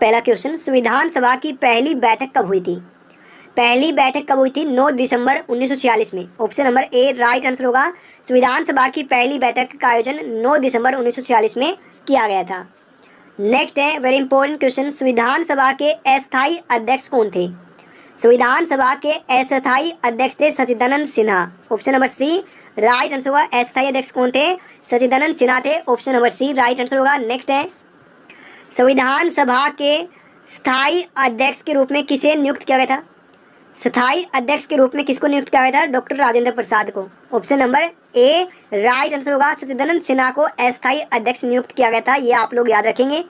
पहला क्वेश्चन, संविधान सभा की पहली बैठक कब हुई थी? पहली बैठक कब हुई थी? 9 दिसंबर 1946 में। Option number A right answer होगा। संविधान सभा की पहली बैठक का आयोजन 9 दिसंबर 1946 में किया गया था। नेक्स्ट है वेरी इंपॉर्टेंट क्वेश्चन, संविधान सभा के अस्थायी अध्यक्ष कौन थे? संविधान सभा के अस्थायी अध्यक्ष थे Sachchidananda Sinha. Option number C right answer होगा। अस्थायी अध्यक्ष कौन थे? सच्चिदानंद सिन्हा थे। Option number C right answer होगा। नेक्स्ट है, संविधान सभा के स्थायी अध्यक्ष के रूप में किसे नियुक्त किया गया था? स्थायी अध्यक्ष के रूप में किसको नियुक्त किया गया था? डॉक्टर राजेंद्र प्रसाद को। Option number A right answer होगा। सच्चिदानंद सिन्हा को अस्थायी अध्यक्ष नियुक्त किया गया था, ये आप लोग याद रखेंगे।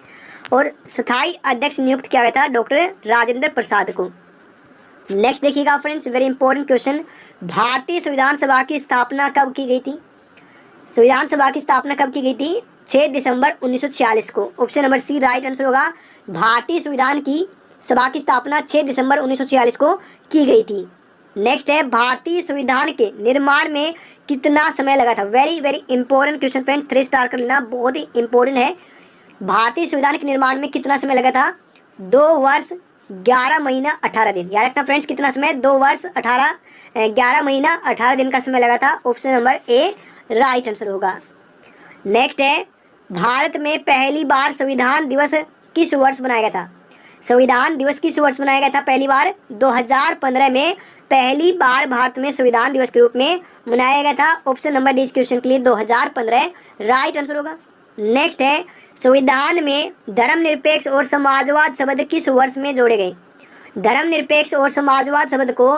और स्थायी अध्यक्ष नियुक्त किया गया था डॉक्टर राजेंद्र प्रसाद को। नेक्स्ट देखिएगा फ्रेंड्स, वेरी इंपॉर्टेंट क्वेश्चन, भारतीय संविधान सभा की स्थापना कब की गई थी? संविधान सभा की स्थापना कब की गई थी? 6 दिसंबर 1946 को। Option number C right answer होगा। भारतीय संविधान की सभा की स्थापना 6 दिसंबर 1946 को की गई थी। नेक्स्ट है, भारतीय संविधान के निर्माण में कितना समय लगा था? Very very important question friend, 3 star कर लेना, बहुत ही इंपॉर्टेंट है। भारतीय संविधान के निर्माण में कितना समय लगा था? 2 वर्ष 11 महीना 18 दिन। याद रखना फ्रेंड्स, कितना समय? 2 वर्ष 11 महीना 18 दिन का समय लगा था। Option number A right answer होगा। नेक्स्ट है, भारत में पहली बार संविधान दिवस किस वर्ष मनाया गया था? संविधान दिवस किस वर्ष मनाया गया था? पहली बार 2015 में पहली बार भारत में संविधान दिवस के रूप में मनाया गया था। ऑप्शन नंबर डी इस क्वेश्चन के लिए 2015 राइट आंसर होगा। नेक्स्ट है, संविधान में धर्मनिरपेक्ष और समाजवाद शब्द किस वर्ष में जोड़े गए? धर्मनिरपेक्ष और समाजवाद शब्द को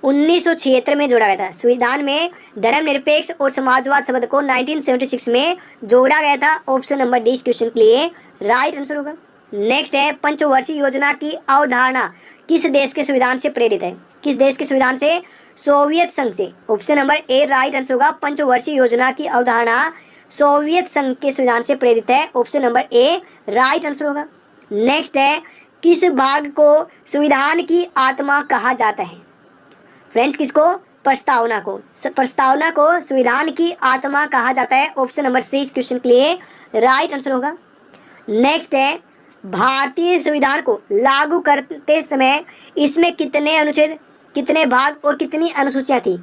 1976 में जोड़ा गया था। संविधान में धर्मनिरपेक्ष और समाजवाद शब्द को 1976 में जोड़ा गया था। ऑप्शन नंबर डी इस क्वेश्चन के लिए राइट आंसर होगा। नेक्स्ट है, पंचवर्षीय योजना की अवधारणा किस देश के संविधान से प्रेरित है? किस देश के संविधान से? सोवियत संघ से। Option number A right answer होगा। पंचवर्षीय योजना की अवधारणा सोवियत संघ के संविधान से प्रेरित है। Option number A right answer होगा। नेक्स्ट है, किस भाग को संविधान की आत्मा कहा जाता है? फ्रेंड्स किसको? प्रस्तावना को। प्रस्तावना को संविधान की आत्मा कहा जाता है। ऑप्शन नंबर सी इस क्वेश्चन के लिए राइट आंसर होगा। नेक्स्ट है, भारतीय संविधान को लागू करते समय इसमें कितने अनुच्छेद, कितने भाग और कितनी अनुसूचियां थी?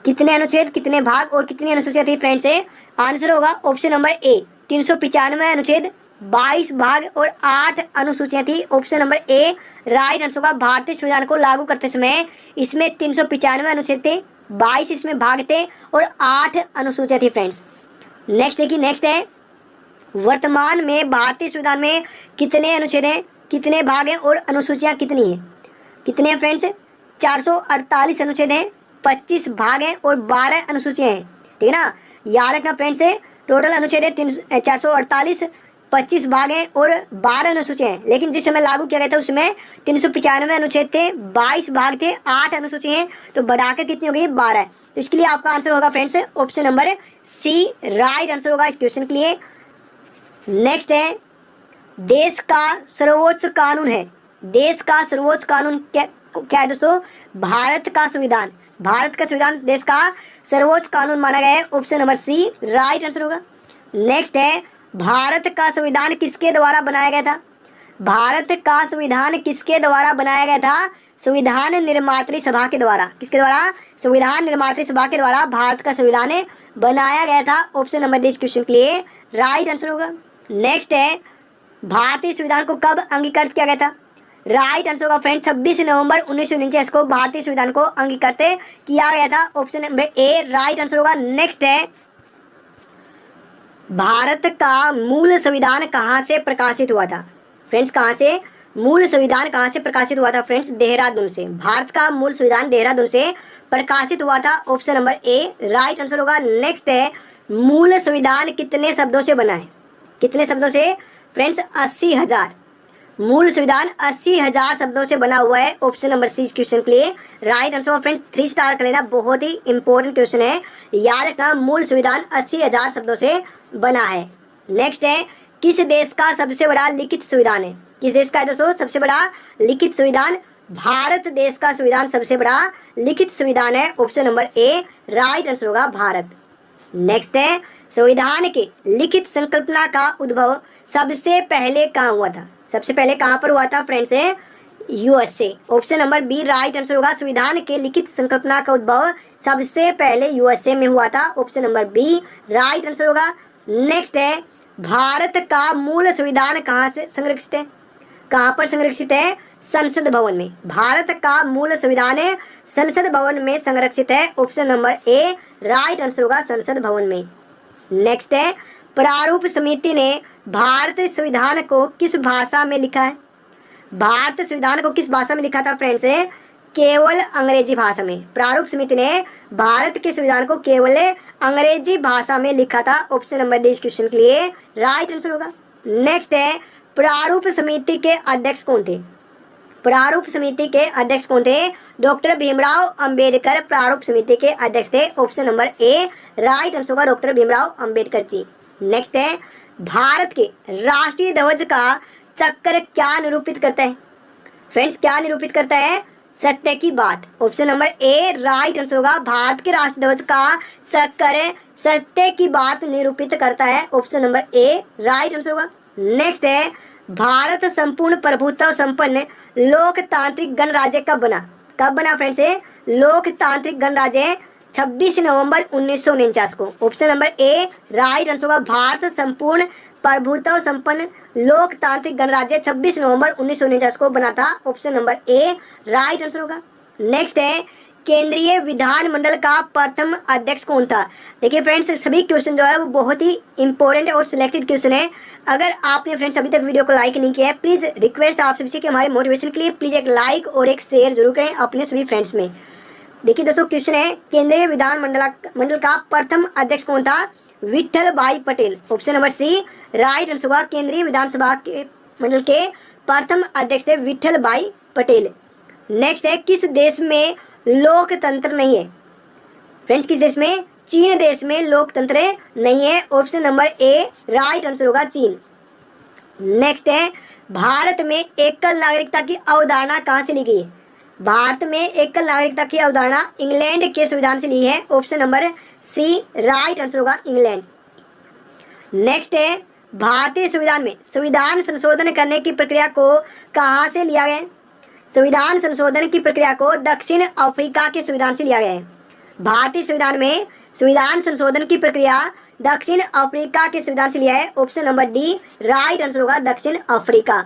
कितने अनुच्छेद, कितने भाग और कितनी अनुसूचियां थी फ्रेंड्स? से आंसर होगा ऑप्शन नंबर ए 395 अनुच्छेद, 22 भाग और 8 अनुसूचियां थी। Option number A right answer होगा। भारतीय संविधान को लागू करते समय इसमें 395 अनुच्छेद थे, 22 इसमें भाग थे और 8 अनुसूचियां थी फ्रेंड्स। नेक्स्ट देखिए, नेक्स्ट है, वर्तमान में भारतीय संविधान में कितने अनुच्छेद हैं, कितने भाग हैं और अनुसूचियां कितनी हैं? कितने हैं फ्रेंड्स? 448 अनुच्छेद हैं, 25 भाग हैं और 12 अनुसूचियां हैं। ठीक है ना, याद रखना फ्रेंड्स, टोटल अनुच्छेद है 448, 25 भाग हैं और 12 अनुसूचियां हैं। लेकिन जिस समय लागू किया गया था उसमें 395 अनुच्छेद थे, 22 भाग थे, 8 अनुसूचियां हैं, तो बढ़ाकर कितनी हो गई? 12। तो इसके लिए आपका आंसर होगा friends option number C right answer होगा इस क्वेश्चन के लिए। नेक्स्ट है, देश का सर्वोच्च कानून है। देश का सर्वोच्च कानून क्या है दोस्तों? भारत का संविधान। भारत का संविधान देश का सर्वोच्च कानून माना गया है। Option number C right answer होगा। नेक्स्ट है, भारत का संविधान किसके द्वारा बनाया गया था? भारत का संविधान किसके द्वारा बनाया गया था? संविधान निर्मात्री सभा के द्वारा। किसके द्वारा? संविधान निर्मात्री सभा के द्वारा भारत का संविधान बनाया गया था। ऑप्शन नंबर डी इस क्वेश्चन के लिए राइट आंसर होगा। नेक्स्ट है, भारतीय संविधान को कब अंगीकृत किया गया था? राइट आंसर होगा फ्रेंड 26 नवंबर 1949 को भारतीय संविधान को अंगीकृत किया गया था। Option number A right answer होगा। नेक्स्ट है, भारत का मूल संविधान कहाँ से प्रकाशित हुआ था? फ्रेंड्स कहाँ से? मूल संविधान कहाँ से प्रकाशित हुआ था फ्रेंड्स? देहरादून से। भारत का मूल संविधान देहरादून से प्रकाशित हुआ था। Option number A right answer होगा। नेक्स्ट है, मूल संविधान कितने शब्दों से बना है? कितने शब्दों से फ्रेंड्स? 80,000। मूल संविधान 80,000 शब्दों से बना हुआ है। ऑप्शन नंबर सी इस क्वेश्चन के लिए राइट आंसर होगा फ्रेंड्स। 3 स्टार कर लेना, बहुत ही इंपॉर्टेंट क्वेश्चन है, याद रखना। मूल संविधान 80,000 शब्दों से बना है। नेक्स्ट है, किस देश का सबसे बड़ा लिखित संविधान है? किस देश का है दोस्तों सबसे बड़ा लिखित संविधान? भारत देश का संविधान सबसे बड़ा लिखित संविधान है। Option number A right answer होगा भारत। नेक्स्ट है, संविधान के लिखित संकल्पना का उद्भव सबसे पहले कहाँ हुआ था? सबसे पहले कहाँ पर हुआ था friends? USA. Option number B right answer होगा। संविधान के लिखित संकल्पना का उद्भव सबसे पहले यूएसए में हुआ था। Option number B right answer होगा। नेक्स्ट है, भारत का मूल संविधान कहाँ से संरक्षित है? कहाँ पर संरक्षित है? संसद भवन में। भारत का मूल संविधान है संसद भवन में संरक्षित है। Option number A right answer होगा, संसद भवन में। नेक्स्ट है, प्रारूप समिति ने भारतीय संविधान को किस भाषा में लिखा है? भारतीय संविधान को किस भाषा में लिखा था फ्रेंड्स? केवल अंग्रेजी भाषा में। प्रारूप समिति ने भारत के संविधान को केवल अंग्रेजी भाषा में लिखा था। ऑप्शन नंबर डी इस क्वेश्चन के लिए राइट आंसर होगा। नेक्स्ट है, प्रारूप समिति के अध्यक्ष कौन थे? प्रारूप समिति के अध्यक्ष कौन थे? डॉक्टर भीमराव अंबेडकर प्रारूप समिति के अध्यक्ष थे। Option number A right answer होगा, डॉक्टर भीमराव अंबेडकर जी। नेक्स्ट है, भारत के राष्ट्रीय ध्वज का चक्र क्या निरूपित करता है? फ्रेंड्स क्या निरूपित करता है? सत्य की बात। Option number A right answer होगा। भारत के राष्ट्रीय ध्वज का चक्र सत्य की बात निरूपित करता है। Option number A right answer होगा। नेक्स्ट है, भारत संपूर्ण प्रभुत्व संपन्न लोकतांत्रिक गणराज्य कब बना? कब बना फ्रेंड्स? लोकतांत्रिक गणराज्य 26 नवंबर 1949 को। Option number A right answer होगा। भारत संपूर्ण प्रभुत्व संपन्न लोकतांत्रिक गणराज्य 26 नवंबर 1949 को बना था। Option number A right answer होगा। नेक्स्ट है, केंद्रीय विधानमंडल का प्रथम अध्यक्ष कौन था? देखिए फ्रेंड्स, सभी क्वेश्चन जो है वो बहुत ही इंपॉर्टेंट और सिलेक्टेड क्वेश्चन है। अगर आपने फ्रेंड्स अभी तक वीडियो को लाइक नहीं किया है, प्लीज रिक्वेस्ट आप सभी से कि हमारे मोटिवेशन के लिए प्लीज एक लाइक और एक शेयर जरूर करें अपने सभी फ्रेंड्स में। देखिए दोस्तों, क्वेश्चन है केंद्रीय विधानमंडल का प्रथम अध्यक्ष कौन था? Vithal bhai Patel. Option number C right answer होगा। केंद्रीय विधानसभा के मंडल के प्रथम अध्यक्ष थे विठल भाई पटेल। नेक्स्ट है, किस देश में लोकतंत्र नहीं है? फ्रेंड्स किस देश में? चीन देश में लोकतंत्र नहीं है। Option number A right answer होगा, चीन। नेक्स्ट है, भारत में एकल नागरिकता की अवधारणा कहाँ से ली गई है? भारत में एकल नागरिकता की अवधारणा इंग्लैंड के संविधान से ली है। Option number C right answer होगा, इंग्लैंड। नेक्स्ट है, भारतीय संविधान में संविधान संशोधन करने की प्रक्रिया को कहाँ से लिया गया है? संविधान संशोधन की प्रक्रिया को दक्षिण अफ्रीका के संविधान से लिया गया है। भारतीय संविधान में संविधान संशोधन की प्रक्रिया दक्षिण अफ्रीका के संविधान से लिया है। Option number D right answer होगा, दक्षिण अफ्रीका।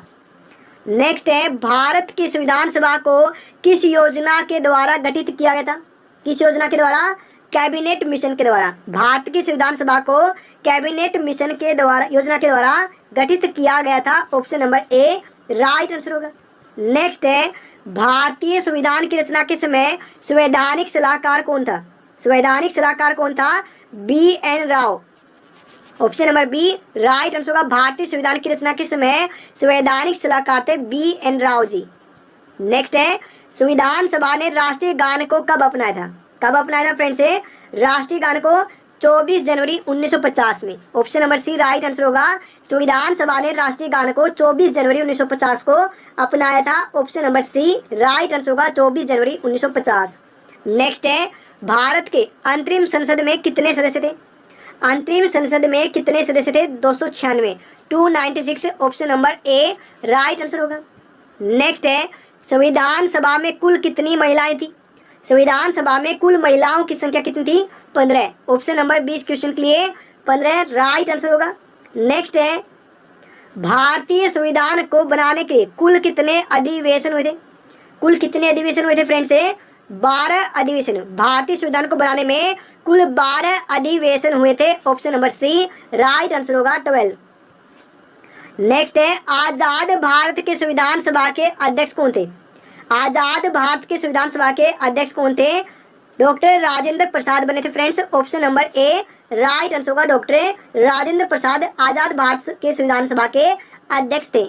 नेक्स्ट है, भारत की संविधान सभा को किस योजना के द्वारा गठित किया गया था? किस योजना के द्वारा? कैबिनेट मिशन के द्वारा। भारत की संविधान सभा को कैबिनेट मिशन के द्वारा योजना के द्वारा गठित किया गया था। Option number A right answer होगा। नेक्स्ट है, भारतीय संविधान की रचना के समय संवैधानिक सलाहकार कौन था? संवैधानिक सलाहकार कौन था? B N Rao. Option number B right answer होगा। भारतीय संविधान की रचना के समय संवैधानिक सलाहकार थे B N Rao ji. Next है, संविधान सभा ने राष्ट्रीय गान को कब अपनाया था? कब अपनाया था फ्रेंड्स? राष्ट्रीय गान को 24 जनवरी 1950 में। Option number C right answer होगा। संविधान सभा ने राष्ट्रीय गान को 24 जनवरी 1950 को अपनाया था। Option number C right answer होगा, 24 जनवरी 1950। नेक्स्ट है, भारत के अंतरिम संसद में कितने सदस्य थे? अंतरिम संसद में कितने सदस्य थे? 296, 296। Option number A right answer होगा। नेक्स्ट है, संविधान सभा में कुल कितनी महिलाएं थी? संविधान सभा में कुल महिलाओं की संख्या कितनी थी? 15। ऑप्शन नंबर 20 क्वेश्चन के लिए 15 राइट आंसर होगा। नेक्स्ट है, भारतीय संविधान को बनाने के कुल कितने अधिवेशन हुए थे? कुल कितने अधिवेशन हुए थे फ्रेंड्स? 12 अधिवेशन। भारतीय संविधान को बनाने में कुल 12 अधिवेशन हुए थे। Option number C right answer होगा, 12। नेक्स्ट है, आजाद भारत के संविधान सभा के अध्यक्ष कौन थे? आजाद भारत के संविधान सभा के अध्यक्ष कौन थे? डॉक्टर राजेंद्र प्रसाद बने थे friends. Option number A right answer होगा, डॉक्टर राजेंद्र प्रसाद आजाद भारत के संविधान सभा के अध्यक्ष थे।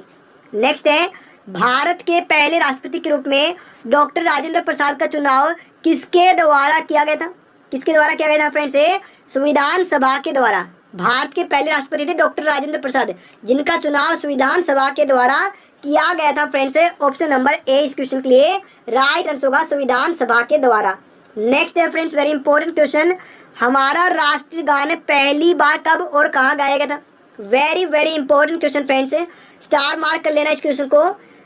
नेक्स्ट है, भारत के पहले राष्ट्रपति के रूप में डॉक्टर राजेंद्र प्रसाद का चुनाव किसके द्वारा किया गया था? किसके द्वारा किया गया था फ्रेंड्स? संविधान सभा के द्वारा। भारत के पहले राष्ट्रपति थे डॉक्टर राजेंद्र प्रसाद, जिनका चुनाव संविधान सभा के द्वारा किया गया था फ्रेंड्स। ऑप्शन नंबर ए इस क्वेश्चन के लिए राइट आंसर होगा, संविधान सभा के द्वारा। नेक्स्ट है फ्रेंड्स, वेरी इंपॉर्टेंट क्वेश्चन, हमारा राष्ट्रगान पहली बार कब और कहाँ गाया गया था? Very very important question friends, star mark कर लेना इस क्वेश्चन को।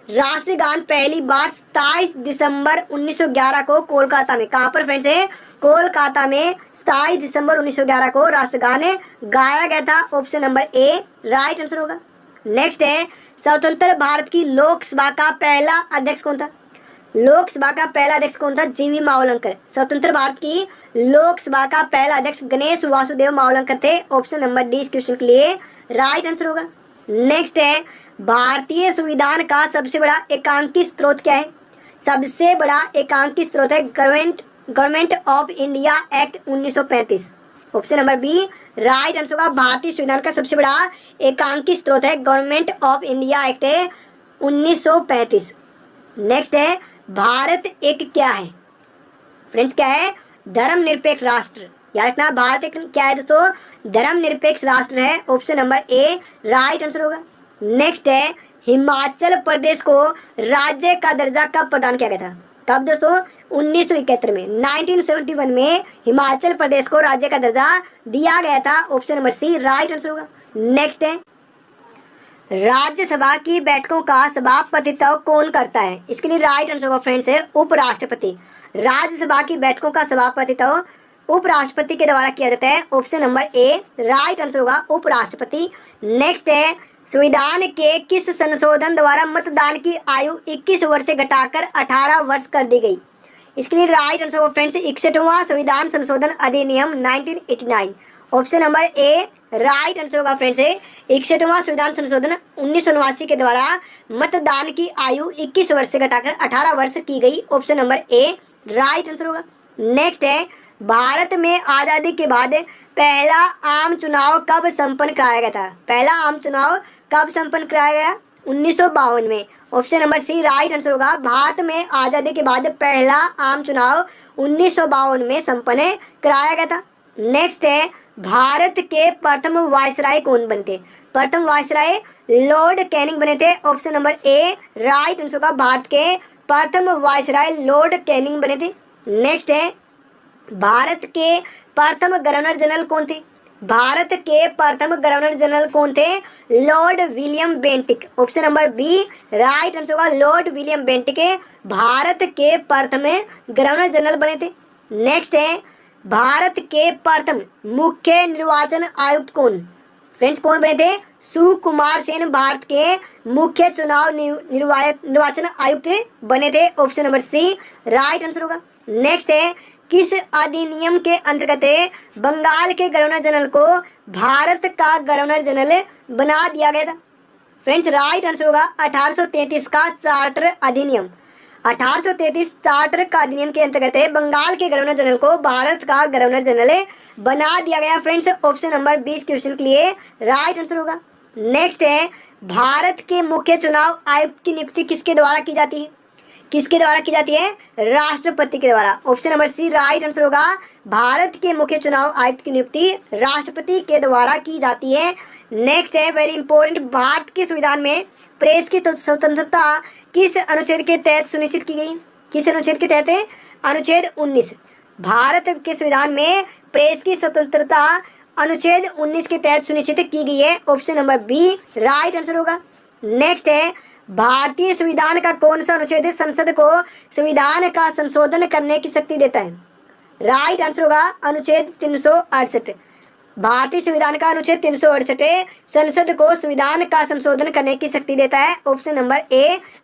राष्ट्रगान पहली बार 27 दिसंबर 1911 को कोलकाता में, कहाँ पर फ्रेंड्स है, कोलकाता में 27 दिसंबर 1911 को राष्ट्रगान गाया गया था। Option number A right answer होगा। नेक्स्ट है, स्वतंत्र भारत की लोकसभा का पहला अध्यक्ष कौन था? लोकसभा का पहला अध्यक्ष कौन था? जीवी मावलंकर। स्वतंत्र भारत की लोकसभा का पहला अध्यक्ष गणेश वासुदेव मावलंकर थे। ऑप्शन नंबर डी इस क्वेश्चन के लिए राइट आंसर होगा। नेक्स्ट है, भारतीय संविधान का सबसे बड़ा एकांकी स्रोत क्या है? सबसे बड़ा एकांकी स्रोत है government of India act 1935। Option number B right answer होगा। भारतीय संविधान का सबसे बड़ा एकांकी स्रोत है government of India act 1935। Next है, भारत एक क्या है? फ्रेंड्स क्या है? धर्मनिरपेक्ष राष्ट्र। याद रखना, भारत एक क्या है दोस्तों? धर्मनिरपेक्ष राष्ट्र है। Option number A right answer होगा। नेक्स्ट है, हिमाचल प्रदेश को राज्य का दर्जा कब प्रदान किया गया था? कब दोस्तों? 1971 में, 1971 में हिमाचल प्रदेश को राज्य का दर्जा दिया गया था। Option number C right answer होगा। नेक्स्ट है, राज्यसभा की बैठकों का सभापतित्व कौन करता है? इसके लिए राइट आंसर होगा फ्रेंड्स है उपराष्ट्रपति। राज्यसभा की बैठकों का सभापतित्व उपराष्ट्रपति के द्वारा किया जाता है। Option number A right answer होगा उपराष्ट्रपति। नेक्स्ट है, संविधान के किस संशोधन द्वारा मतदान की आयु 21 वर्ष से घटाकर 18 वर्ष कर दी गई? इसके लिए राइट आंसर होगा फ्रेंड्स 61वां संविधान संशोधन अधिनियम 1989। Option number A right answer होगा फ्रेंड्स 61वां संविधान संशोधन 1989 के द्वारा मतदान की आयु 21 वर्ष से घटाकर 18 वर्ष की गई। Option number A right answer होगा। नेक्स्ट है, भारत में आज़ादी के बाद पहला आम चुनाव कब संपन्न कराया गया था? पहला आम चुनाव कब संपन्न कराया गया? 1952 में। Option number C right answer होगा। भारत में आज़ादी के बाद पहला आम चुनाव 1952 में संपन्न कराया गया था। नेक्स्ट है, भारत के प्रथम वायसराय कौन बने थे? प्रथम वायसराय लॉर्ड कैनिंग बने थे। Option number A right answer होगा। भारत के प्रथम वायसराय लॉर्ड कैनिंग बने थे। नेक्स्ट है, भारत के प्रथम गवर्नर जनरल कौन थे? भारत के प्रथम गवर्नर जनरल कौन थे? Lord William Bentinck. Option number B right answer होगा। लॉर्ड विलियम बेंटिक भारत के प्रथम गवर्नर जनरल बने थे। नेक्स्ट है, भारत के प्रथम मुख्य निर्वाचन आयुक्त कौन? फ्रेंड्स कौन बने थे? सुकुमार सेन भारत के मुख्य चुनाव निर्वाचन आयुक्त बने थे। Option number C right answer होगा। नेक्स्ट है, किस अधिनियम के अंतर्गत बंगाल के गवर्नर जनरल को भारत का गवर्नर जनरल बना दिया गया था? फ्रेंड्स राइट आंसर होगा 1833 का चार्टर अधिनियम। 1833 चार्टर का अधिनियम के अंतर्गत बंगाल के गवर्नर जनरल को भारत का गवर्नर जनरल बना दिया गया। फ्रेंड्स ऑप्शन नंबर 20 क्वेश्चन के लिए राइट आंसर होगा। नेक्स्ट है, भारत के मुख्य चुनाव आयुक्त की नियुक्ति किसके द्वारा की जाती है? किसके द्वारा की जाती है? राष्ट्रपति के द्वारा। Option number C right answer होगा। भारत के मुख्य चुनाव आयुक्त की नियुक्ति राष्ट्रपति के द्वारा की जाती है। नेक्स्ट है वेरी इंपॉर्टेंट, भारत के संविधान में प्रेस की स्वतंत्रता किस अनुच्छेद के तहत सुनिश्चित की गई? किस अनुच्छेद के तहत है? अनुच्छेद 19। भारत के संविधान में प्रेस की स्वतंत्रता अनुच्छेद 19 के तहत सुनिश्चित की गई है। Option number B right answer होगा। नेक्स्ट है, भारतीय संविधान का कौन सा अनुच्छेद संसद को संविधान का संशोधन करने की शक्ति देता है? राइट आंसर होगा अनुच्छेद 368। भारतीय संविधान का अनुच्छेद 368 संसद को संविधान का संशोधन करने की शक्ति देता है। Option number A